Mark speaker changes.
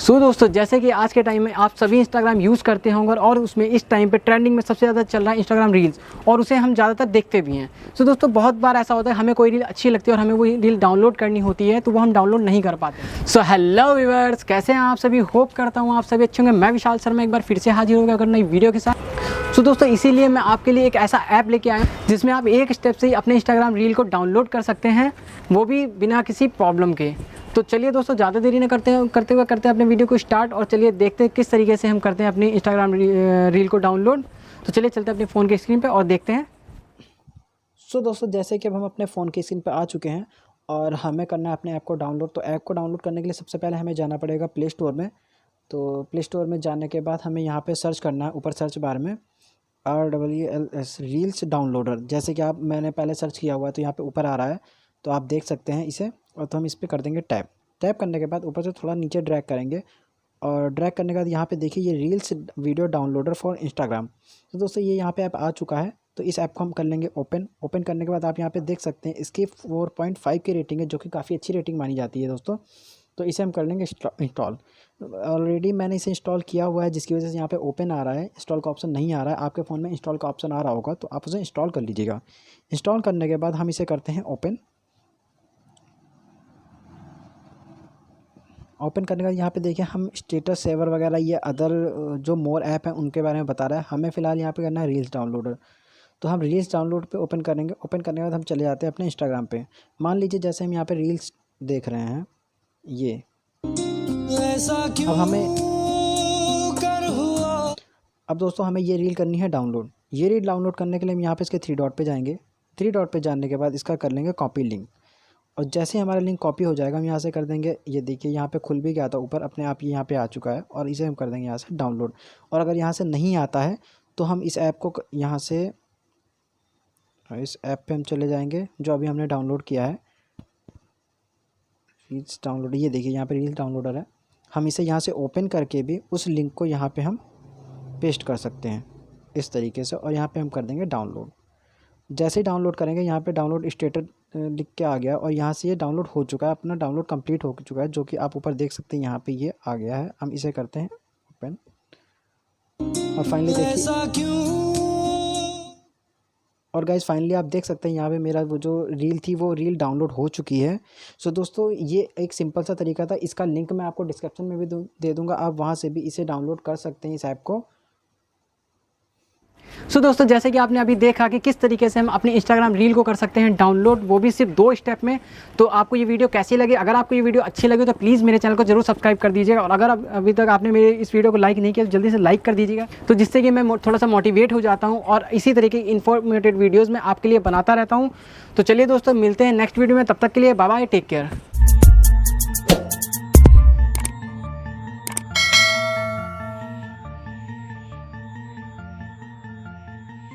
Speaker 1: सो दोस्तों, जैसे कि आज के टाइम में आप सभी इंस्टाग्राम यूज़ करते होंगे और उसमें इस टाइम पे ट्रेंडिंग में सबसे ज़्यादा चल रहा है इंस्टाग्राम रील्स, और उसे हम ज़्यादातर देखते भी हैं। सो दोस्तों, बहुत बार ऐसा होता है हमें कोई रील अच्छी लगती है और हमें वो रील डाउनलोड करनी होती है तो वो हम डाउनलोड नहीं कर पाते। सो हेलो व्यूअर्स, कैसे हैं आप सभी? होप करता हूँ आप सभी अच्छे होंगे। मैं विशाल शर्मा एक बार फिर से हाजिर हो गया अगर नई वीडियो के साथ। सो दोस्तों, इसीलिए मैं आपके लिए एक ऐसा ऐप लेके आया हूँ जिसमें आप एक स्टेप से ही अपने इंस्टाग्राम रील को डाउनलोड कर सकते हैं, वो भी बिना किसी प्रॉब्लम के। तो चलिए दोस्तों, ज़्यादा देरी न करते हुए अपने वीडियो को स्टार्ट, और चलिए देखते हैं किस तरीके से हम करते हैं अपनी इंस्टाग्राम रील को डाउनलोड। तो चलिए चलते हैं अपने फ़ोन के स्क्रीन पे और देखते हैं। सो दोस्तों, जैसे कि अब हम अपने फ़ोन की स्क्रीन पे आ चुके हैं और हमें करना है अपने ऐप को डाउनलोड। तो ऐप को डाउनलोड करने के लिए सबसे पहले हमें जाना पड़ेगा प्ले स्टोर में। तो प्ले स्टोर में जाने के बाद हमें यहाँ पर सर्च करना है, ऊपर सर्च बार में RWLS रील्स डाउनलोडर। जैसे कि मैंने पहले सर्च किया हुआ है तो यहाँ पे ऊपर आ रहा है, तो आप देख सकते हैं इसे। और तो हम इस पर कर देंगे टैप। टैप करने के बाद ऊपर से थोड़ा नीचे ड्रैग करेंगे, और ड्रैग करने के बाद यहाँ पे देखिए ये reels video downloader for Instagram. तो दोस्तों, ये यहाँ पे ऐप आ चुका है। तो इस ऐप को हम कर लेंगे ओपन। ओपन करने के बाद आप यहाँ पे देख सकते हैं इसकी 4.5 की रेटिंग है, जो कि काफ़ी अच्छी रेटिंग मानी जाती है दोस्तों। तो इसे हम कर लेंगे इंस्टॉल। ऑलरेडी मैंने इसे इंस्टॉल किया हुआ है, जिसकी वजह से यहाँ पे ओपन आ रहा है, इंस्टॉल का ऑप्शन नहीं आ रहा है। आपके फ़ोन में इंस्टॉल का ऑप्शन आ रहा होगा, तो आप उसे इंस्टॉल कर लीजिएगा। इंस्टॉल करने के बाद हम इसे करते हैं ओपन। ओपन करने के बाद यहाँ पे देखिए हम स्टेटस सेवर वगैरह ये अदर जो मोर ऐप हैं उनके बारे में बता रहा है। हमें फ़िलहाल यहाँ पे करना है रील्स डाउनलोडर। तो हम रील्स डाउनलोड पे ओपन करेंगे। ओपन करने के बाद हम चले जाते हैं अपने इंस्टाग्राम पे। मान लीजिए जैसे हम यहाँ पे रील्स देख रहे हैं, ये अब दोस्तों हमें ये रील करनी है डाउनलोड। ये रील डाउनलोड करने के लिए हम यहाँ पे इसके 3 डॉट पे जाएंगे। 3 डॉट पे जाने के बाद इसका कर लेंगे कॉपी लिंक, और जैसे ही हमारा लिंक कॉपी हो जाएगा हम यहाँ से कर देंगे, ये देखिए यहाँ पे खुल भी गया था ऊपर अपने आप, यहाँ पे आ चुका है। और इसे हम कर देंगे यहाँ से डाउनलोड। और अगर यहाँ से नहीं आता है तो हम इस ऐप को यहाँ से इस ऐप पे हम चले जाएंगे जो अभी हमने डाउनलोड किया है, रील्स डाउनलोड। ये देखिए यहाँ पे रील्स डाउनलोडर है। हम इसे यहाँ से ओपन करके भी उस लिंक को यहाँ पे हम पेस्ट कर सकते हैं इस तरीके से, और यहाँ पे हम कर देंगे डाउनलोड। जैसे ही डाउनलोड करेंगे यहाँ पे डाउनलोड स्टेटस लिख के आ गया, और यहाँ से ये डाउनलोड हो चुका है, अपना डाउनलोड कंप्लीट हो चुका है, जो कि आप ऊपर देख सकते हैं यहाँ पे ये आ गया है। हम इसे करते हैं ओपन, और फाइनली देखिए, और गाइस फाइनली आप देख सकते हैं यहाँ पे मेरा वो जो रील थी वो रील डाउनलोड हो चुकी है। सो दोस्तों, ये एक सिंपल सा तरीका था। इसका लिंक मैं आपको डिस्क्रिप्शन में भी दे दूँगा, आप वहाँ से भी इसे डाउनलोड कर सकते हैं इस ऐप को। सो दोस्तों, जैसे कि आपने अभी देखा कि किस तरीके से हम अपने इंस्टाग्राम रील को कर सकते हैं डाउनलोड, वो भी सिर्फ 2 स्टेप में। तो आपको ये वीडियो कैसी लगी? अगर आपको ये वीडियो अच्छी लगी तो प्लीज़ मेरे चैनल को जरूर सब्सक्राइब कर दीजिएगा, और अगर अभी तक आपने मेरे इस वीडियो को लाइक नहीं किया तो जल्दी से लाइक कर दीजिएगा, तो जिससे कि मैं थोड़ा सा मोटिवेट हो जाता हूँ और इसी तरीके की इन्फॉर्मेटिव वीडियोज़ मैं आपके लिए बनाता रहता हूँ। तो चलिए दोस्तों, मिलते हैं नेक्स्ट वीडियो में। तब तक के लिए बाय बाय, टेक केयर।